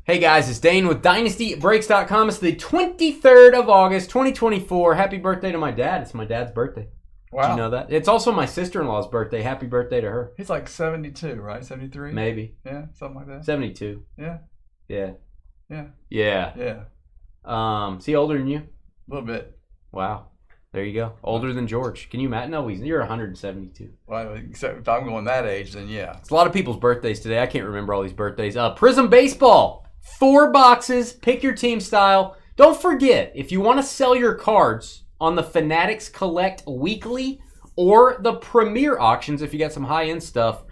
Hey guys, it's Dane with DynastyBreaks.com. It's the 23rd of August, 2024. Happy birthday to my dad. It's my dad's birthday. Wow. Did you know that? It's also my sister-in-law's birthday. Happy birthday to her. He's like 72, right? 73? Maybe. Yeah, something like that. 72. Yeah. Yeah. Yeah. Yeah. Yeah. Is he older than you? A little bit. Wow. There you go. Older than George. Can you imagine? No, you're 172. Well, except if I'm going that age, then yeah. It's a lot of people's birthdays today. I can't remember all these birthdays. Prizm Baseball. 4 boxes. Pick your team style. Don't forget, if you want to sell your cards on the Fanatics Collect Weekly or the Premier Auctions, if you got some high-end stuff,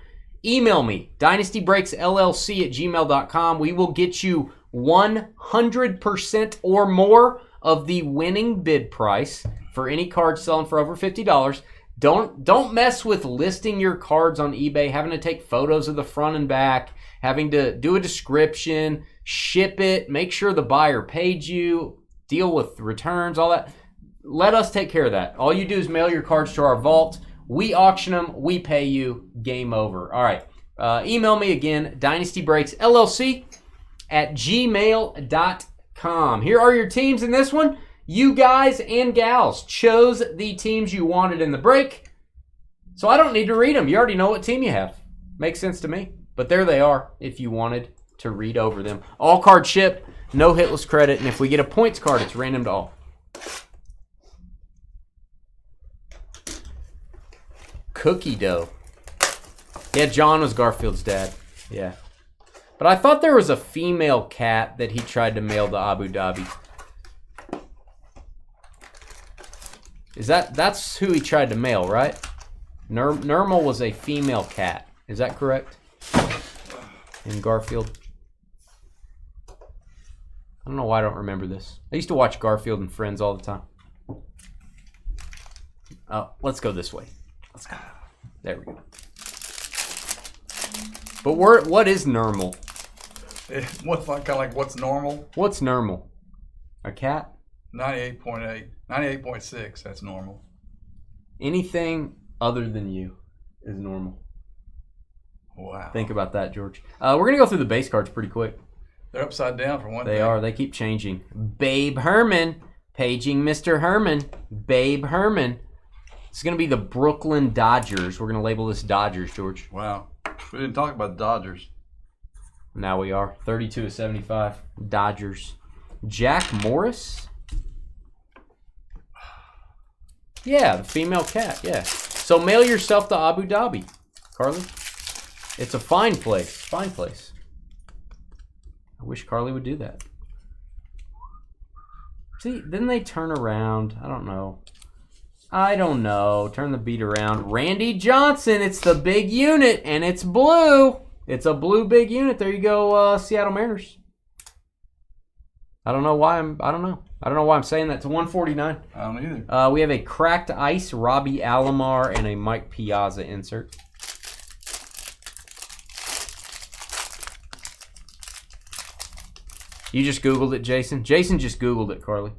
email me, dynastybreaksllc@gmail.com. We will get you 100% or more of the winning bid price for any card selling for over $50. Don't mess with listing your cards on eBay, having to take photos of the front and back, having to do a description, ship it, make sure the buyer paid you, deal with returns, all that. Let us take care of that. All you do is mail your cards to our vault. We auction them. We pay you. Game over. All right. Email me again, dynastybreaksllc@gmail.com. Here are your teams in this one. You guys and gals chose the teams you wanted in the break, so I don't need to read them. You already know what team you have. Makes sense to me. But there they are if you wanted to read over them. All card ship, no hitless credit, and if we get a points card, it's random to all. Cookie dough. Yeah, John was Garfield's dad. Yeah. But I thought there was a female cat that he tried to mail to Abu Dhabi. That's who he tried to mail, right? Nermal was a female cat. Is that correct? In Garfield. I don't know why I don't remember this. I used to watch Garfield and Friends all the time. Oh, let's go this way. Let's go. There we go. But what is normal? What's like kind of like what's normal? What's normal? A cat? 98.8, 98.6. That's normal. Anything other than you is normal. Wow. Think about that, George. We're gonna go through the base cards pretty quick. They're upside down for one thing. They are. They keep changing. Babe Herman, paging Mr. Herman. Babe Herman. It's gonna be the Brooklyn Dodgers. We're gonna label this Dodgers, George. Wow. We didn't talk about the Dodgers. Now we are. 32/75. Dodgers. Jack Morris. Yeah, the female cat. Yeah. So mail yourself to Abu Dhabi, Carly. It's a fine place. Fine place. I wish Carly would do that. See, then they turn around. I don't know. Turn the beat around. Randy Johnson. It's the big unit, and it's blue. It's a blue big unit. There you go, Seattle Mariners. I don't know why I'm saying that. To 149. I don't either. We have a cracked ice Robbie Alomar and a Mike Piazza insert. You just Googled it, Jason? Jason just Googled it, Carly.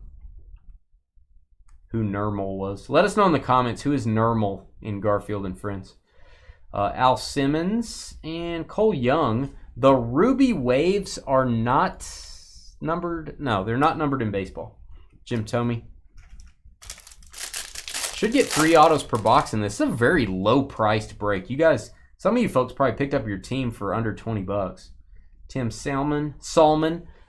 Who Nermal was. Let us know in the comments who is Nermal in Garfield and Friends. Al Simmons and Cole Young. The Ruby Waves are not numbered. No, they're not numbered in baseball. Jim Thome. Should get 3 autos per box in this. This is a very low-priced break. You guys, some of you folks probably picked up your team for under $20. Tim Salmon.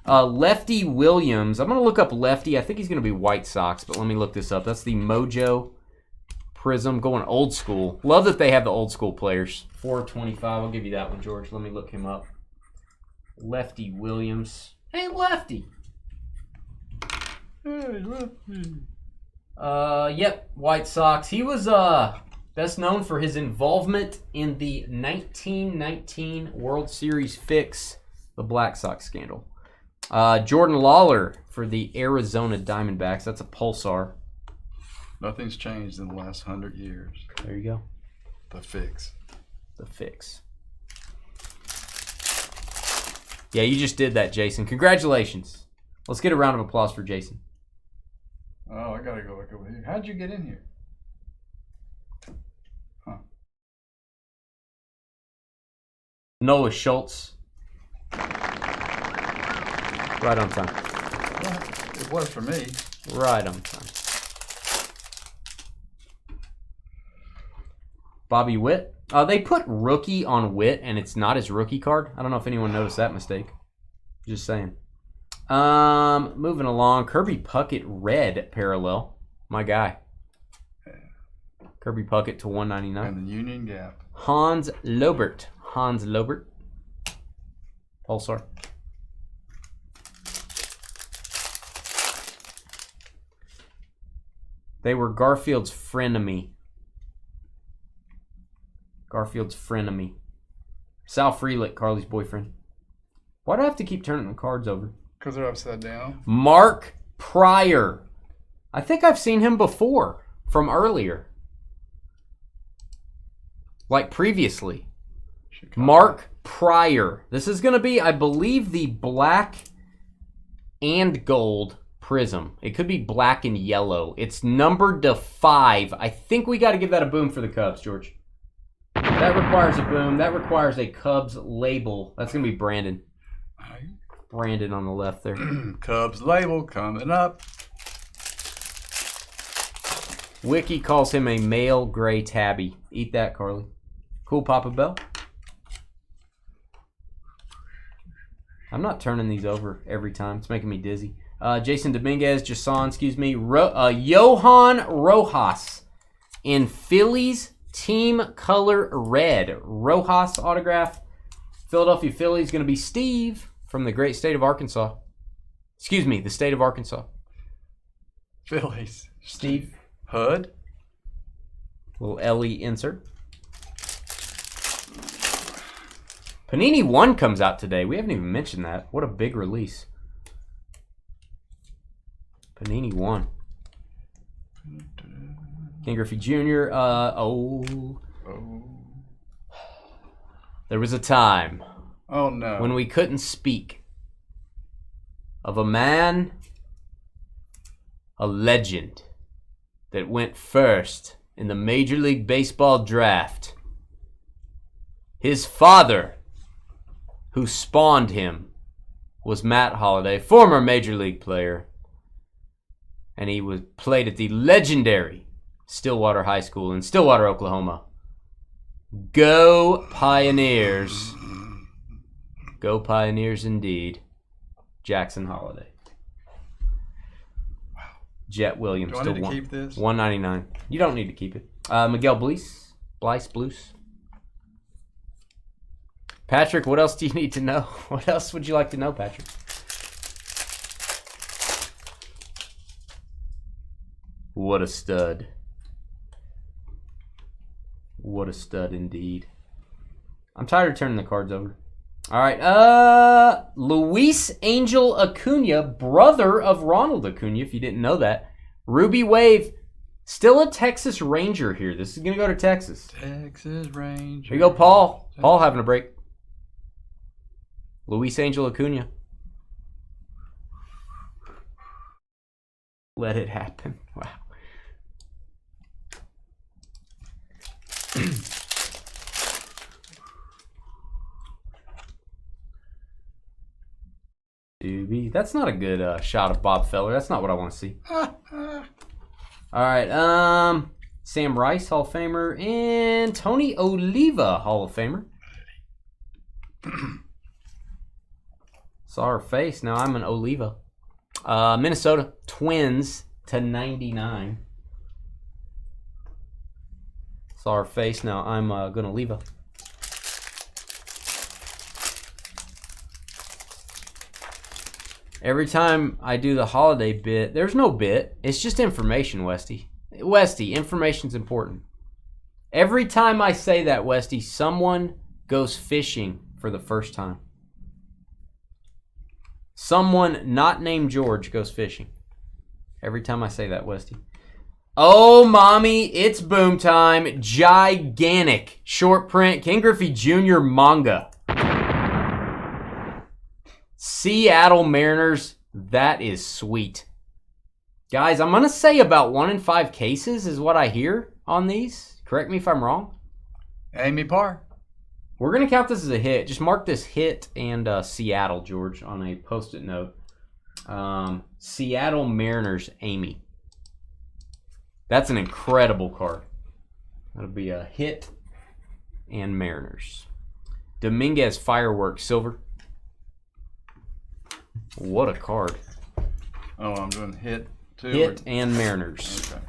Lefty Williams. I'm going to look up Lefty. I think he's going to be White Sox, but let me look this up. That's the Mojo Prizm going old school. Love that they have the old school players. 425. I'll give you that one, George. Let me look him up. Lefty Williams. Hey, Lefty. Hey, Lefty. Yep, White Sox. He was best known for his involvement in the 1919 World Series fix, the Black Sox scandal. Jordan Lawler for the Arizona Diamondbacks. That's a Pulsar. Nothing's changed in the last 100 years. There you go. The fix. The fix. Yeah, you just did that, Jason. Congratulations. Let's get a round of applause for Jason. Oh, I gotta go back over here. How'd you get in here? Huh. Noah Schultz. Right on time. Well, it was for me. Right on time. Bobby Witt. They put rookie on Witt, and it's not his rookie card. I don't know if anyone noticed that mistake. Just saying. Moving along. Kirby Puckett red parallel. My guy. Kirby Puckett to 199. And the Union Gap. Hans Lobert. Pulsar. They were Garfield's frenemy. Sal Frelick, Carly's boyfriend. Why do I have to keep turning the cards over? Because they're upside down. Mark Pryor. I think I've seen him before from earlier. Like previously. Chicago. Mark Pryor. This is going to be, I believe, the black and gold Prizm. It could be black and yellow. It's numbered to 5. I think we got to give that a boom for the Cubs, George. That requires a boom. That requires a Cubs label. That's going to be Brandon. Brandon on the left there. Cubs label coming up. Wiki calls him a male gray tabby. Eat that, Carly. Cool, Papa Bell. I'm not turning these over every time. It's making me dizzy. Jason Dominguez, Jason, Johan Rojas in Phillies team color red. Rojas autograph. Philadelphia Phillies going to be Steve from the great state of Arkansas. Excuse me, the state of Arkansas. Phillies. Steve. Hud. Little Ellie insert. Panini 1 comes out today. We haven't even mentioned that. What a big release. Panini 1. Ken Griffey Jr. There was a time when we couldn't speak of a man, a legend, that went first in the Major League Baseball draft. His father, who spawned him, was Matt Holliday, former Major League player. And he played at the legendary Stillwater High School in Stillwater, Oklahoma. Go Pioneers. Go Pioneers indeed. Jackson Holliday. Jet Williams. Do I still need to keep this? $199. You don't need to keep it. Miguel Blice. Patrick, what else do you need to know? What else would you like to know, Patrick? What a stud. What a stud indeed. I'm tired of turning the cards over. All right. Luis Angel Acuna, brother of Ronald Acuna, if you didn't know that. Ruby Wave, still a Texas Ranger here. This is going to go to Texas. Texas Ranger. Here you go, Paul. Paul having a break. Luis Angel Acuna. Let it happen. Wow. Doobie. That's not a good shot of Bob Feller. That's not what I want to see. All right. Sam Rice, Hall of Famer, and Tony Oliva, Hall of Famer. Saw her face. Now I'm an Oliva. Minnesota Twins to 99. Saw her face. Now I'm gonna leave her. Every time I do the holiday bit, there's no bit. It's just information, Westy. Westy, information's important. Every time I say that, Westy, someone goes fishing for the first time. Someone not named George goes fishing. Every time I say that, Westy. Oh, mommy, it's boom time. Gigantic short print Ken Griffey Jr. manga. Seattle Mariners. That is sweet. Guys, I'm going to say about 1 in 5 cases is what I hear on these. Correct me if I'm wrong. Amy Parr. We're going to count this as a hit. Just mark this hit and Seattle, George, on a Post-it note. Seattle Mariners, Amy. That's an incredible card. That'll be a hit. And Mariners. Dominguez, Fireworks, silver. What a card. Oh, I'm doing hit too. Hit and Mariners. Okay.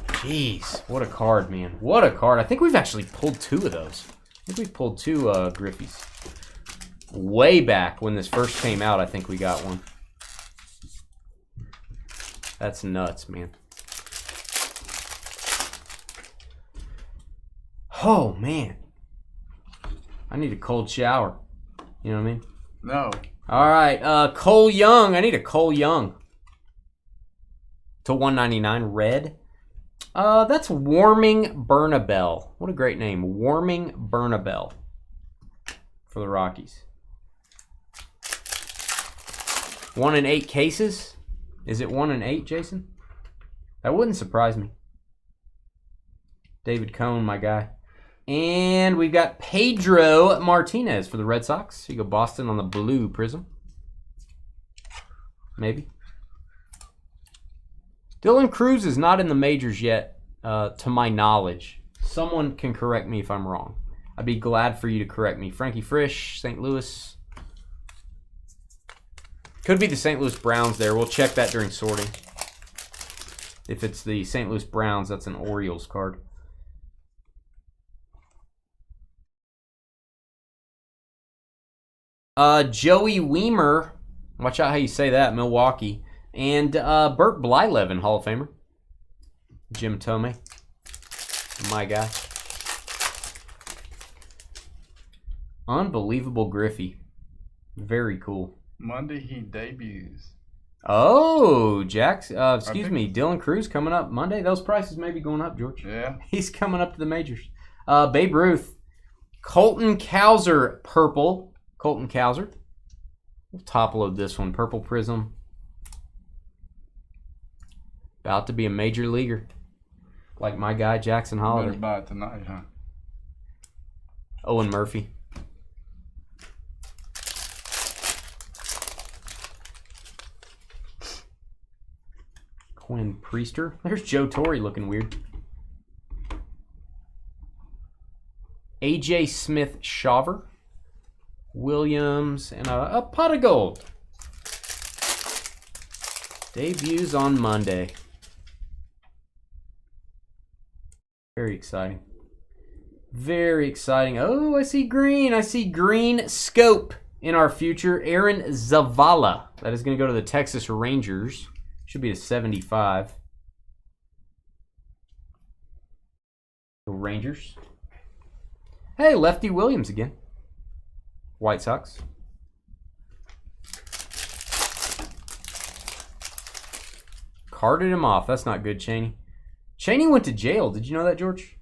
Jeez, what a card, man. What a card. I think we've actually pulled 2 of those. I think we've pulled 2 Griffies. Way back when this first came out, I think we got one. That's nuts, man. Oh, man. I need a cold shower. You know what I mean? No. All right, Cole Young. I need a Cole Young. To 199, red. That's Warming Bernabel. What a great name. Warming Bernabel for the Rockies. 1 in 8 cases? Is it 1 in 8, Jason? That wouldn't surprise me. David Cohn, my guy. And we've got Pedro Martinez for the Red Sox. You go Boston on the blue Prizm. Maybe. Dylan Cruz is not in the majors yet, to my knowledge. Someone can correct me if I'm wrong. I'd be glad for you to correct me. Frankie Frisch, St. Louis. Could be the St. Louis Browns there. We'll check that during sorting. If it's the St. Louis Browns, that's an Orioles card. Joey Weimer. Watch out how you say that, Milwaukee. And Burt Blyleven, Hall of Famer. Jim Tomei. My guy. Unbelievable Griffey. Very cool. Monday he debuts. Oh, Dylan Cruz coming up Monday. Those prices may be going up, George. Yeah. He's coming up to the majors. Babe Ruth. Colton Cowser, purple. Colton Cowser. We'll top load this one. Purple Prizm. About to be a major leaguer. Like my guy, Jackson Holliday. Better buy it tonight, huh? Owen Murphy. Quinn Priester. There's Joe Torre looking weird. AJ Smith Shaver. Williams and a pot of gold. Debuts on Monday. Very exciting. Very exciting. Oh, I see green. I see green scope in our future. Aaron Zavala. That is going to go to the Texas Rangers. Should be a 75. The Rangers. Hey, Lefty Williams again. White Sox. Carted him off. That's not good, Cheney. Cheney went to jail. Did you know that, George?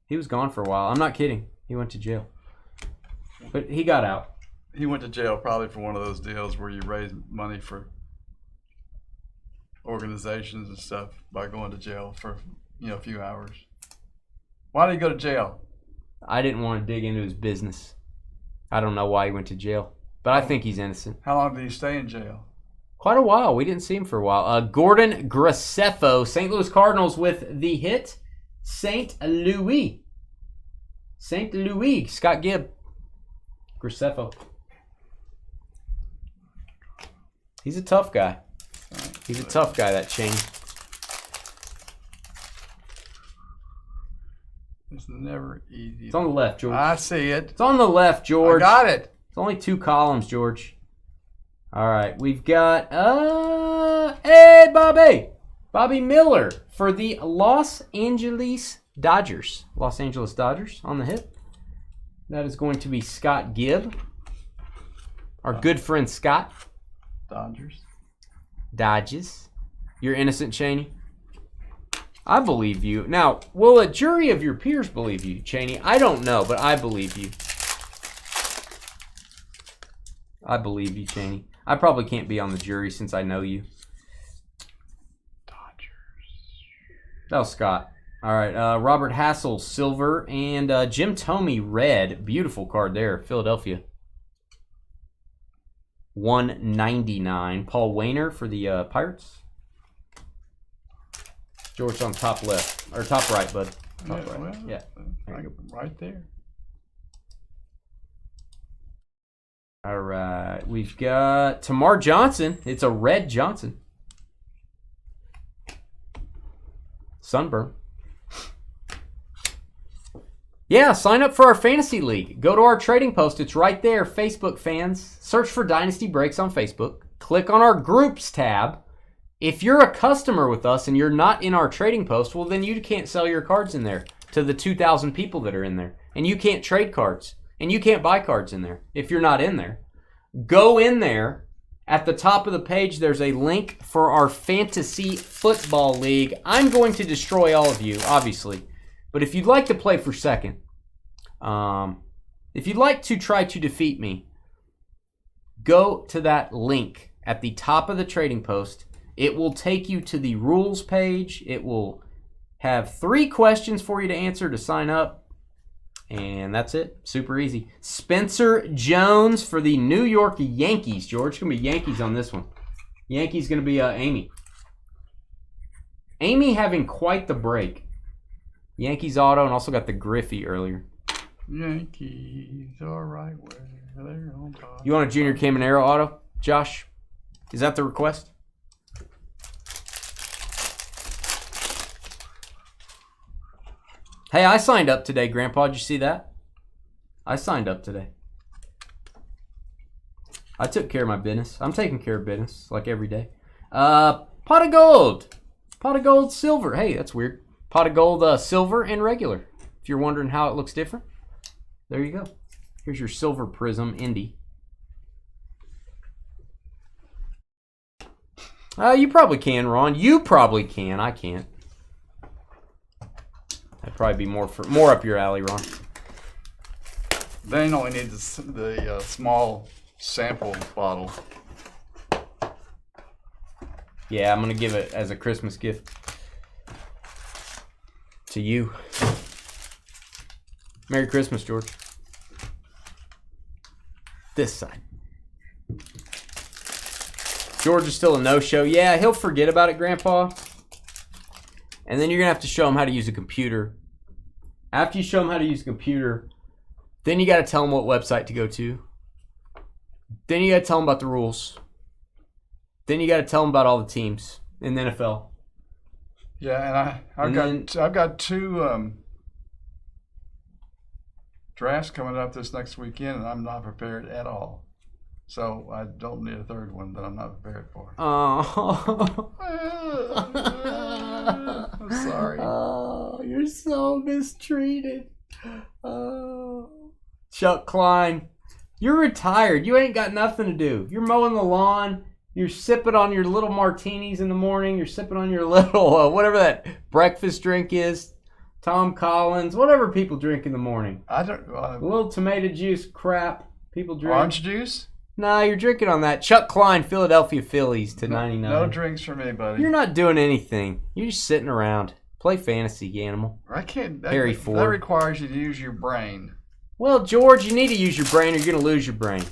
He was gone for a while. I'm not kidding. He went to jail. But he got out. He went to jail probably for one of those deals where you raise money for organizations and stuff by going to jail for, a few hours. Why did he go to jail? I didn't want to dig into his business. I don't know why he went to jail, but I think he's innocent. How long did he stay in jail? Quite a while. We didn't see him for a while. Gordon Graceffo, St. Louis Cardinals with the hit. St. Louis. St. Louis. Scott Gibb. Graceffo. He's a tough guy. He's a tough guy, that Cheney. It's never easy. It's on the left, George. I see it. It's on the left, George. I got it. It's only 2 columns, George. All right, we've got hey, Bobby Miller for the Los Angeles Dodgers. Los Angeles Dodgers on the hit. That is going to be Scott Gibb, our good friend Scott. Dodgers. You're innocent, Cheney. I believe you. Now, will a jury of your peers believe you, Cheney? I don't know, but I believe you. I believe you, Cheney. I probably can't be on the jury since I know you. Dodgers. That was Scott. All right, Robert Hassel, silver, and Jim Tomey, red. Beautiful card there, Philadelphia. 199. Paul Wayner for the Pirates. George on top left, or top right, bud. Top right. Well, yeah. Right there. All right. We've got Tamar Johnson. It's a red Johnson. Sunburn. Yeah, sign up for our fantasy league. Go to our trading post. It's right there. Facebook fans. Search for Dynasty Breaks on Facebook. Click on our groups tab. If you're a customer with us and you're not in our trading post, well, then you can't sell your cards in there to the 2,000 people that are in there. And you can't trade cards. And you can't buy cards in there if you're not in there. Go in there. At the top of the page, there's a link for our fantasy football league. I'm going to destroy all of you, obviously. But if you'd like to play for second, if you'd like to try to defeat me, go to that link at the top of the trading post. It will take you to the rules page. It will have 3 questions for you to answer to sign up. And that's it. Super easy. Spencer Jones for the New York Yankees. George, it's going to be Yankees on this one. Yankees going to be Amy. Amy having quite the break. Yankees auto, and also got the Griffey earlier. Yankees are right where they're on top. You want a Junior Caminero auto, Josh? Is that the request? Hey, I signed up today, Grandpa. Did you see that? I signed up today. I took care of my business. I'm taking care of business, like every day. Pot of gold. Pot of gold silver. Hey, that's weird. Pot of gold silver and regular. If you're wondering how it looks different, there you go. Here's your silver Prizm Indy. You probably can, Ron. You probably can. I can't. That'd probably be more up your alley, Ron. They only need the small sample bottle. Yeah, I'm going to give it as a Christmas gift to you. Merry Christmas, George. This side. George is still a no-show. Yeah, he'll forget about it, Grandpa. And then you're going to have to show him how to use a computer. After you show him how to use a computer, then you got to tell him what website to go to. Then you got to tell him about the rules. Then you got to tell him about all the teams in the NFL. Yeah, and I've got 2 drafts coming up this next weekend, and I'm not prepared at all. So I don't need a 3rd one that I'm not prepared for. Oh. I'm sorry. Oh, you're so mistreated. Oh. Chuck Klein, you're retired. You ain't got nothing to do. You're mowing the lawn. You're sipping on your little martinis in the morning. You're sipping on your little, whatever that breakfast drink is. Tom Collins, whatever people drink in the morning. I don't. A little tomato juice crap people drink. Orange juice? Nah, you're drinking on that. Chuck Klein, Philadelphia Phillies to 99. No drinks for me, buddy. You're not doing anything. You're just sitting around. Play fantasy, you animal. I can't. Harry Ford. That requires you to use your brain. Well, George, you need to use your brain or you're going to lose your brain.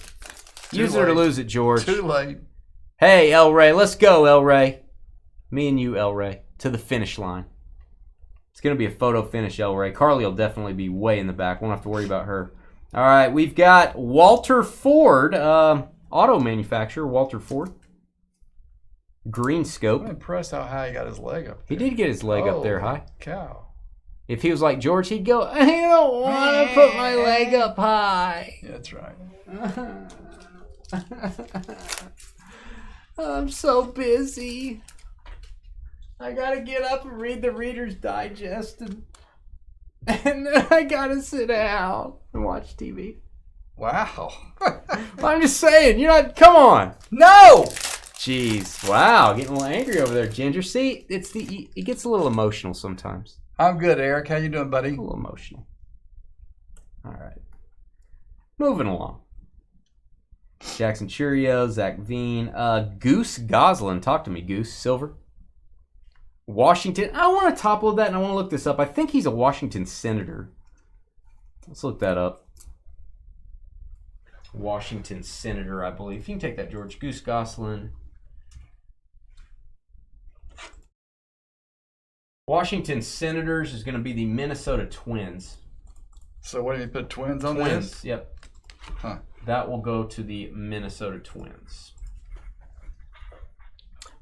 Use it or lose it, George. Too late. Hey, El Ray. Let's go, El Ray. Me and you, El Ray. To the finish line. It's going to be a photo finish, El Ray. Carly will definitely be way in the back. Won't have to worry about her. All right, we've got Walter Ford, auto manufacturer, Walter Ford. Green scope. I'm impressed how high he got his leg up there. He did get his leg up there high. Cow. If he was like George, he'd go, I don't want to put my leg up high. Yeah, that's right. I'm so busy. I got to get up and read the Reader's Digest. And then I got to sit down and watch TV. Wow. I'm just saying, you're not, come on. No! Jeez, wow, getting a little angry over there, Ginger. See, it gets a little emotional sometimes. I'm good, Eric. How you doing, buddy? A little emotional. All right. Moving along. Jackson Churio, Zach Veen, Goose Goslin. Talk to me, Goose. Silver. Washington. I want to top load that, and I want to look this up. I think he's a Washington senator. Let's look that up. Washington Senator, I believe. You can take that, George. Goose Goslin. Washington Senators is going to be the Minnesota Twins. So what do you put Twins on Twins, this? yep. Huh. That will go to the Minnesota Twins.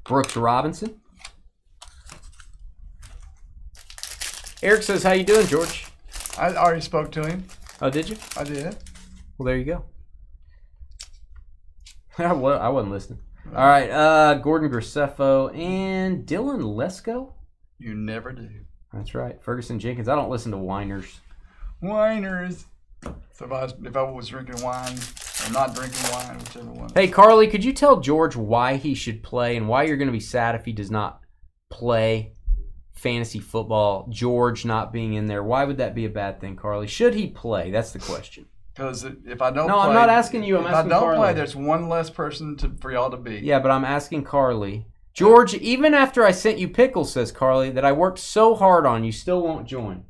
Brooks Robinson. Eric says, how you doing, George? I already spoke to him. Oh, did you? I did. Well, there you go. I wasn't listening. All right, Gordon Graceffo and Dylan Lesko. You never do. That's right. Ferguson Jenkins. I don't listen to whiners. Whiners. So if I was drinking wine or not drinking wine, whichever one. Hey, Carly, could you tell George why he should play and why you're going to be sad if he does not play fantasy football? George not being in there. Why would that be a bad thing, Carly? Should he play? That's the question. Because if I don't No, play... I'm not asking you. I'm asking asking If I don't Carly. play, there's one less person for y'all to beat. Yeah, but I'm asking Carly. George, even after I sent you pickles, says Carly, that I worked so hard on, you still won't join.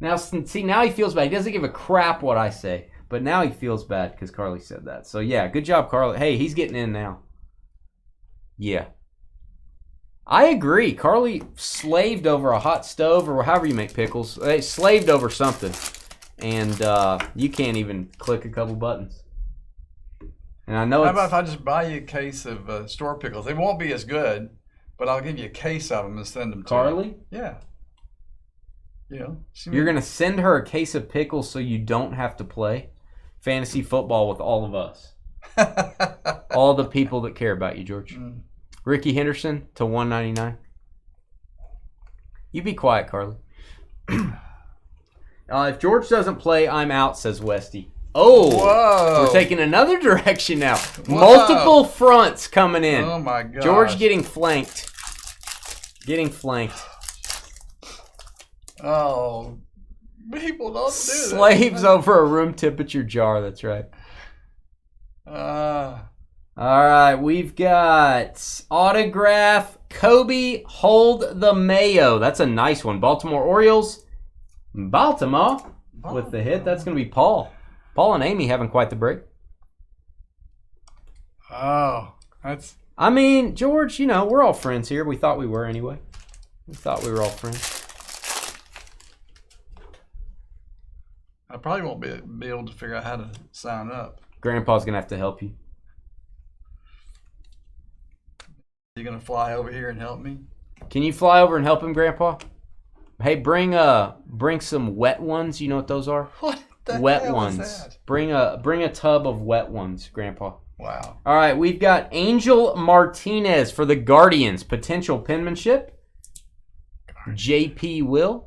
Now, see, now he feels bad. He doesn't give a crap what I say, but now he feels bad because Carly said that. So, yeah, good job, Carly. Hey, he's getting in now. Yeah. I agree. Carly slaved over a hot stove or however you make pickles. They slaved over something, and you can't even click a couple buttons. And I know How about if I just buy you a case of store pickles? They won't be as good, but I'll give you a case of them and send them to Carly? you. Yeah. You know, You're going to send her a case of pickles so you don't have to play fantasy football with all of us. All the people that care about you, George. Mm. Ricky Henderson to 199. You be quiet, Carly. If George doesn't play, I'm out, says Westy. Oh, Whoa. We're taking another direction now. Whoa. Multiple fronts coming in. Oh, my God. George getting flanked. Getting flanked. Oh, people don't do that. Slaves over a room temperature jar. That's right. All right, we've got autograph Kobe Hold the Mayo. That's a nice one. Baltimore Orioles. Baltimore with the hit. That's going to be Paul. Paul and Amy having quite the break. Oh, that's... I mean, George, you know, we're all friends here. We thought we were anyway. We thought we were all friends. I probably won't be able to figure out how to sign up. Grandpa's going to have to help you. You going to fly over here and help me? Can you fly over and help him, Grandpa? Hey, bring some wet ones. You know what those are? What the Wet hell ones. is that? Bring a tub of wet ones, Grandpa. Wow. All right, we've got Angel Martinez for the Guardians. Potential penmanship. JP Will.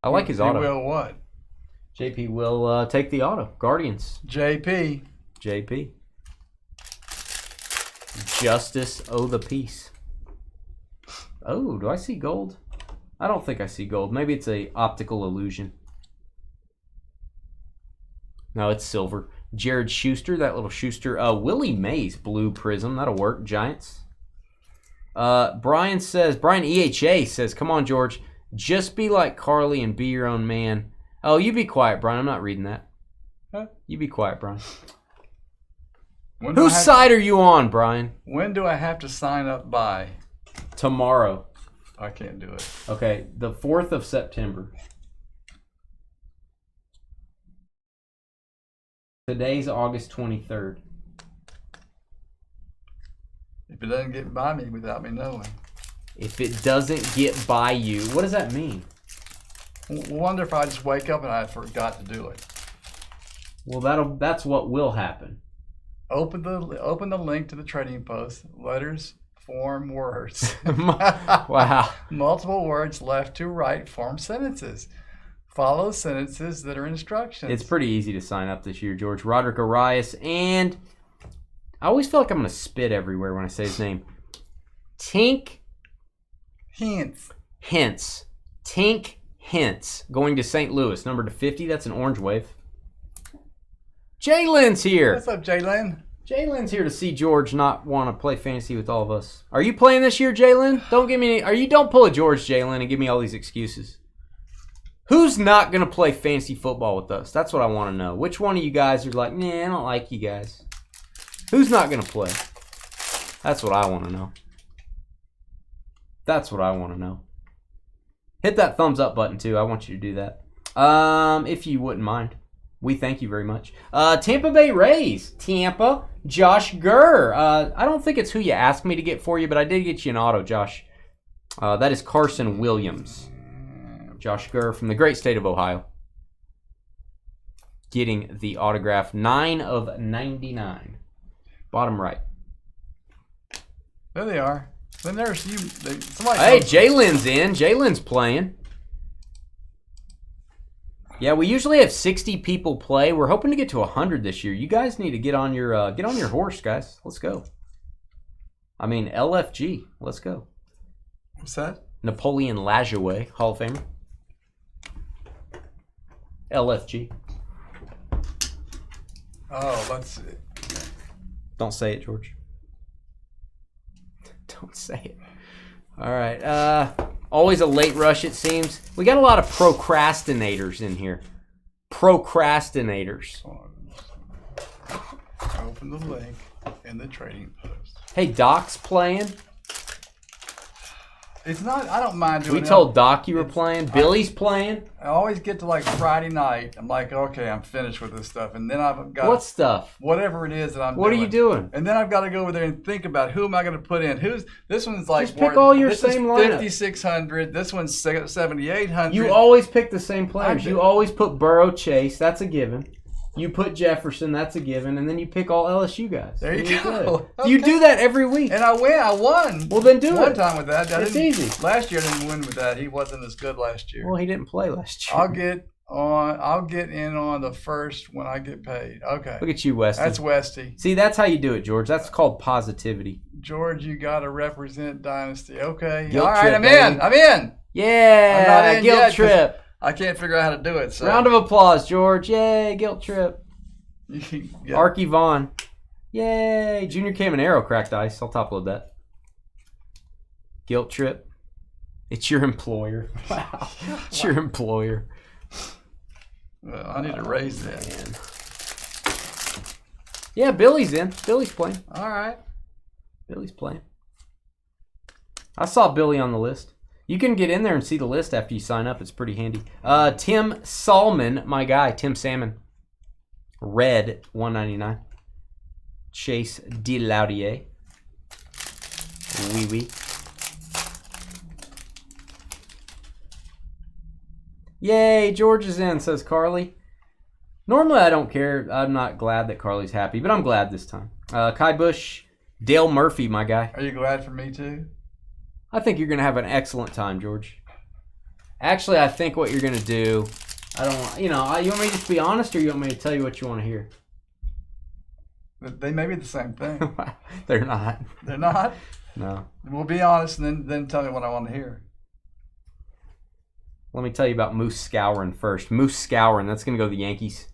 I like his auto. Will what? JP will take the auto. Guardians. JP. JP. Justice O the Peace. Oh, do I see gold? I don't think I see gold. Maybe it's a optical illusion. No, it's silver. Jared Schuster, that little Schuster. Willie Mays, blue prism. That'll work. Giants. Brian EHA says, come on, George. Just be like Carly and be your own man. Oh, you be quiet, Brian. I'm not reading that. Huh? You be quiet, Brian. Whose side are you on, Brian? When do I have to sign up by? Tomorrow. I can't do it. Okay, the 4th of September. Today's August 23rd. If it doesn't get by me without me knowing. If it doesn't get by you, what does that mean? Wonder if I just wake up and I forgot to do it. Well, that's what will happen. Open the link to the trading post. Letters form words. Wow. Multiple words left to right form sentences. Follow sentences that are instructions. It's pretty easy to sign up this year, George. Roderick Arias, and I always feel like I'm going to spit everywhere when I say his name. Tink Hints. Tink Hintz going to St. Louis. Number to 50. That's an orange wave. Jalen's here. What's up, Jalen? Jalen's here to see George not want to play fantasy with all of us. Are you playing this year, Jalen? Don't give me any. Don't pull a George, Jalen, and give me all these excuses. Who's not going to play fantasy football with us? That's what I want to know. Which one of you guys are like, nah, I don't like you guys. Who's not going to play? That's what I want to know. That's what I want to know. Hit that thumbs up button, too. I want you to do that. If you wouldn't mind. We thank you very much. Tampa Bay Rays. Tampa. Josh Gurr. I don't think it's who you asked me to get for you, but I did get you an auto, Josh. That is Carson Williams. Josh Gurr from the great state of Ohio. Getting the autograph. 9 of 99. Bottom right. There they are. Then there's you. Hey, Jalen's in. Jalen's playing. Yeah, we usually have 60 people play. We're hoping to get to 100 this year. You guys need to get on your horse, guys. Let's go. I mean, LFG. Let's go. What's that? Napoleon Lajoie, Hall of Famer. LFG. Oh, let's see. Don't say it, George. Don't say it. All right. Always a late rush, it seems. We got a lot of procrastinators in here. Procrastinators. Open the link in the trading post. Hey, Doc's playing. It's not. I don't mind doing. We told Doc you were playing. Billy's playing. I always get to like Friday night. I'm like, okay, I'm finished with this stuff, and then I've got what stuff? Whatever it is that I'm. What doing. are you doing? And then I've got to go over there and think about who am I going to put in. This one's like just pick all your same lineup. 5,600. This one's 7,800. You always pick the same players. You always put Burrow, Chase. That's a given. You put Jefferson, that's a given, and then you pick all LSU guys. There you go. Okay. You do that every week. And I won. Well, then do it. One time with that. It's easy. Last year I didn't win with that. He wasn't as good last year. Well, he didn't play last year. I'll get in on the first when I get paid. Okay. Look at you, Westy. That's Westy. See, that's how you do it, George. That's called positivity. George, you got to represent Dynasty. Okay. Guilt all right, trip, I'm baby. in. I'm in. Yeah. I'm not in guilt yet trip. I can't figure out how to do it. So. Round of applause, George. Yay, guilt trip. Yeah. Arky Vaughn. Yay. Junior Caminero cracked ice. I'll top load that. Guilt trip. It's your employer. Wow. It's your employer. Well, I need to raise that. Man. Yeah, Billy's in. Billy's playing. All right. Billy's playing. I saw Billy on the list. You can get in there and see the list after you sign up. It's pretty handy. Tim Salmon, my guy. Tim Salmon. Red, $1.99. Chase DeLaudier. Wee. Yay, George is in, says Carly. Normally I don't care. I'm not glad that Carly's happy, but I'm glad this time. Kai Bush, Dale Murphy, my guy. Are you glad for me too? I think you're going to have an excellent time, George. Actually, I think what you're going to do... you want me to just be honest, or you want me to tell you what you want to hear? They may be the same thing. They're not. They're not? No. We'll be honest and then tell me what I want to hear. Let me tell you about Moose Scourin first. Moose Scourin, that's going to go to the Yankees.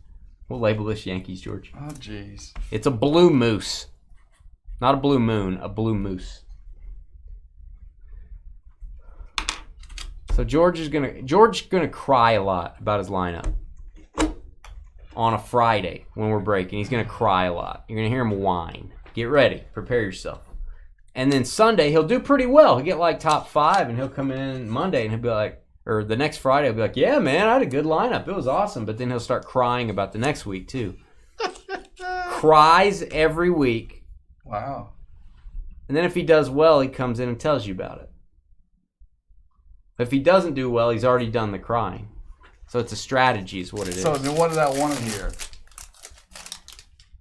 We'll label this Yankees, George. Oh, jeez. It's a blue moose. Not a blue moon, a blue moose. So George's gonna cry a lot about his lineup on a Friday when we're breaking. He's gonna cry a lot. You're gonna hear him whine. Get ready, prepare yourself. And then Sunday he'll do pretty well. He'll get like top 5, and he'll come in Monday and he'll be like, or the next Friday he'll be like, yeah, man, I had a good lineup. It was awesome. But then he'll start crying about the next week too. Cries every week. Wow. And then if he does well, he comes in and tells you about it. If he doesn't do well, he's already done the crying. So it's a strategy is what it is. So then what did I want to hear?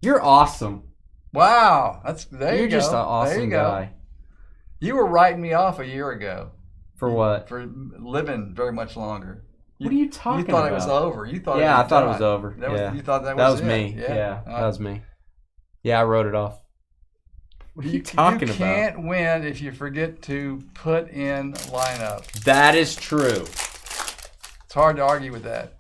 You're awesome. Wow. There You're you go. just an awesome guy. You were writing me off a year ago. For what? For living very much longer. What are you talking about? You thought it was over. You thought I thought it was over. You thought that was it. me. Yeah, that was me. Yeah, I wrote it off. What are you talking about? You can't win if you forget to put in lineup. That is true. It's hard to argue with that.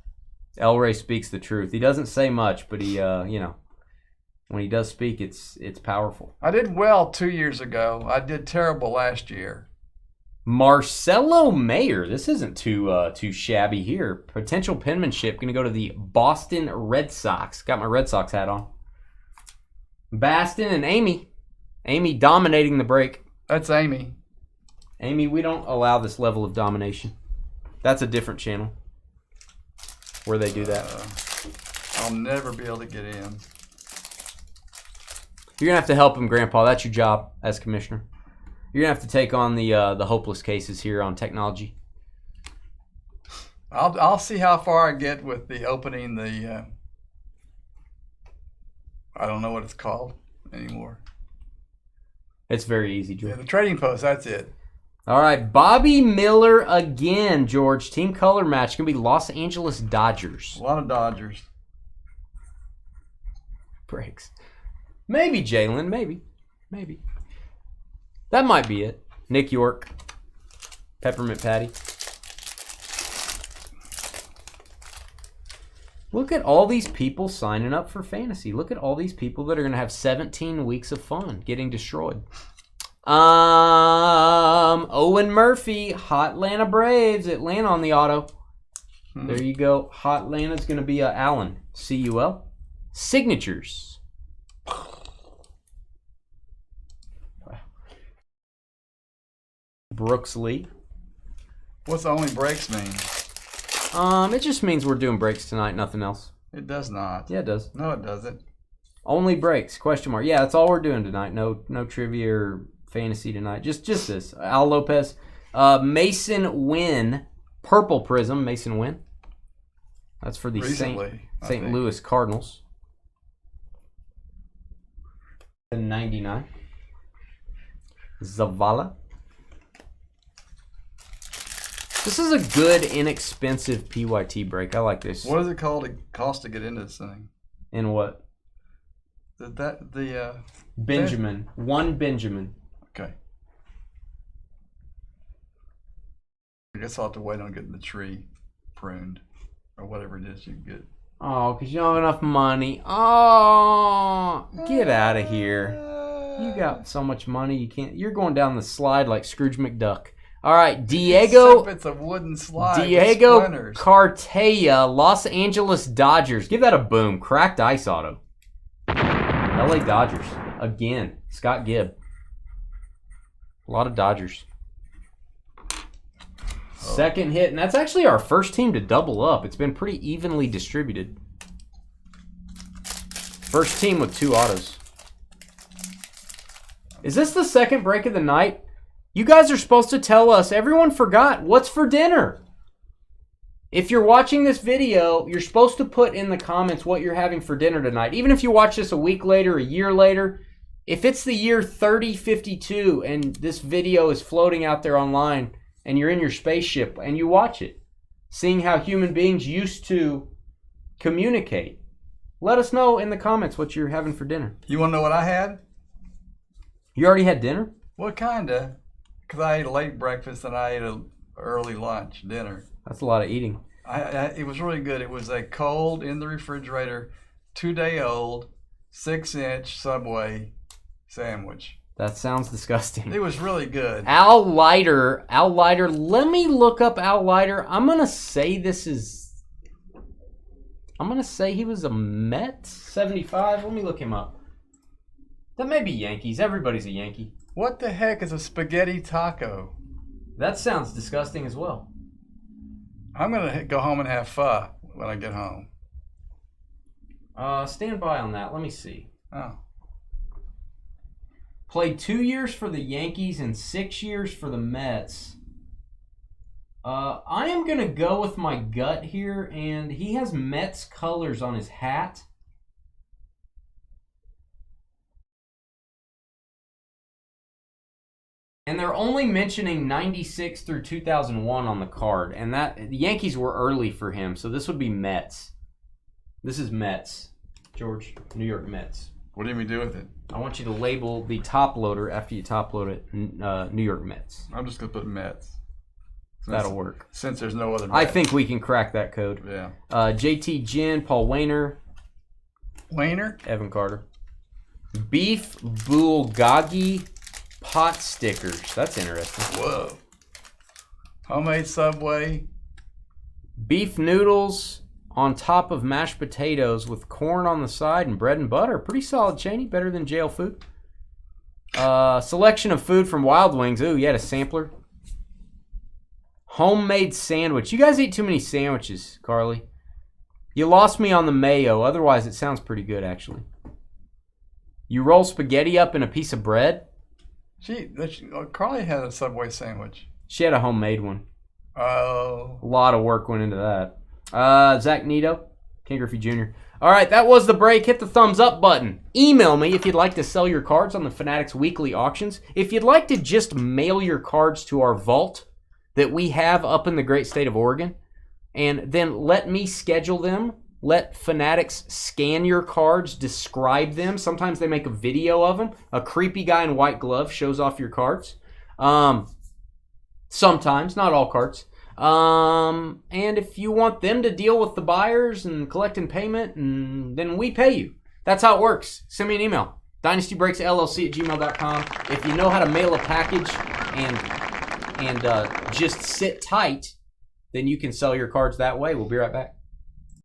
El Rey speaks the truth. He doesn't say much, but he, when he does speak, it's powerful. I did well 2 years ago. I did terrible last year. Marcelo Mayer. This isn't too shabby here. Potential penmanship. Going to go to the Boston Red Sox. Got my Red Sox hat on. Baston and Amy. Amy dominating the break. That's Amy. Amy, we don't allow this level of domination. That's a different channel where they do that. I'll never be able to get in. You're going to have to help him, Grandpa. That's your job as commissioner. You're going to have to take on the hopeless cases here on technology. I'll see how far I get with the opening the I don't know what it's called anymore. It's very easy, George. Yeah, the trading post, that's it. All right, Bobby Miller again, George. Team color match. Going to be Los Angeles Dodgers. A lot of Dodgers. Breaks. Maybe Jalen. Maybe. That might be it. Nick York. Peppermint Patty. Look at all these people signing up for fantasy. Look at all these people that are going to have 17 weeks of fun getting destroyed. Owen Murphy, Hot Atlanta Braves, Atlanta on the auto. There you go. Hot Atlanta's going to be Allen. CUL. Signatures. Brooks Lee. What's only breaks mean? It just means we're doing breaks tonight, nothing else. It does not. Yeah, it does. No, it doesn't. Only breaks, question mark. Yeah, that's all we're doing tonight. No trivia or fantasy tonight. Just this. Al Lopez. Mason Wynn. Purple Prizm, Mason Wynn. That's for the St. Louis Cardinals. 99. Zavala. This is a good, inexpensive PYT break. I like this. What does it cost to get into this thing? In what? Benjamin. One Benjamin. Okay. I guess I'll have to wait on getting the tree pruned or whatever it is you can get. Oh, because you don't have enough money. Oh, get out of here. You got so much money you can't. You're going down the slide like Scrooge McDuck. All right, Diego. It's a wooden slide. Diego Cartaya, Los Angeles Dodgers. Give that a boom. Cracked ice auto. LA Dodgers. Again, Scott Gibb. A lot of Dodgers. Second hit, and that's actually our first team to double up. It's been pretty evenly distributed. First team with 2 autos. Is this the second break of the night? You guys are supposed to tell us. Everyone forgot. What's for dinner? If you're watching this video, you're supposed to put in the comments what you're having for dinner tonight. Even if you watch this a week later, a year later. If it's the year 3052 and this video is floating out there online and you're in your spaceship and you watch it, seeing how human beings used to communicate, let us know in the comments what you're having for dinner. You want to know what I had? You already had dinner? Well, kind of. Because I ate a late breakfast and I ate an early lunch, dinner. That's a lot of eating. It was really good. It was a cold, in the refrigerator, 2-day-old, 6-inch Subway sandwich. That sounds disgusting. It was really good. Al Leiter. Let me look up Al Leiter. I'm going to say he was a Met, 75. Let me look him up. That may be Yankees. Everybody's a Yankee. What the heck is a spaghetti taco? That sounds disgusting as well. I'm going to go home and have pho when I get home. Stand by on that. Let me see. Oh. Played 2 years for the Yankees and 6 years for the Mets. I am going to go with my gut here, and he has Mets colors on his hat. And they're only mentioning 96 through 2001 on the card. And that the Yankees were early for him, so this would be Mets. This is Mets, George. New York Mets. What do you mean do with it? I want you to label the top loader after you top load it, New York Mets. I'm just going to put Mets. That'll work. Since there's no other Mets. I think we can crack that code. Yeah. JT Ginn, Paul Wainer. Evan Carter. Beef Bulgogi pot stickers. That's interesting. Whoa. Homemade Subway. Beef noodles on top of mashed potatoes with corn on the side and bread and butter. Pretty solid, Cheney. Better than jail food. Selection of food from Wild Wings. Ooh, you had a sampler. Homemade sandwich. You guys eat too many sandwiches, Carly. You lost me on the mayo. Otherwise, it sounds pretty good, actually. You roll spaghetti up in a piece of bread. Carly had a Subway sandwich. She had a homemade one. Oh. A lot of work went into that. Zach Nito, King Griffey Jr. All right, that was the break. Hit the thumbs up button. Email me if you'd like to sell your cards on the Fanatics Weekly Auctions. If you'd like to just mail your cards to our vault that we have up in the great state of Oregon, and then let me schedule them. Let Fanatics scan your cards, describe them. Sometimes they make a video of them. A creepy guy in white gloves shows off your cards. Sometimes, not all cards. And if you want them to deal with the buyers and collecting payment, and then we pay you. That's how it works. Send me an email. DynastyBreaksLLC@gmail.com. If you know how to mail a package and just sit tight, then you can sell your cards that way. We'll be right back.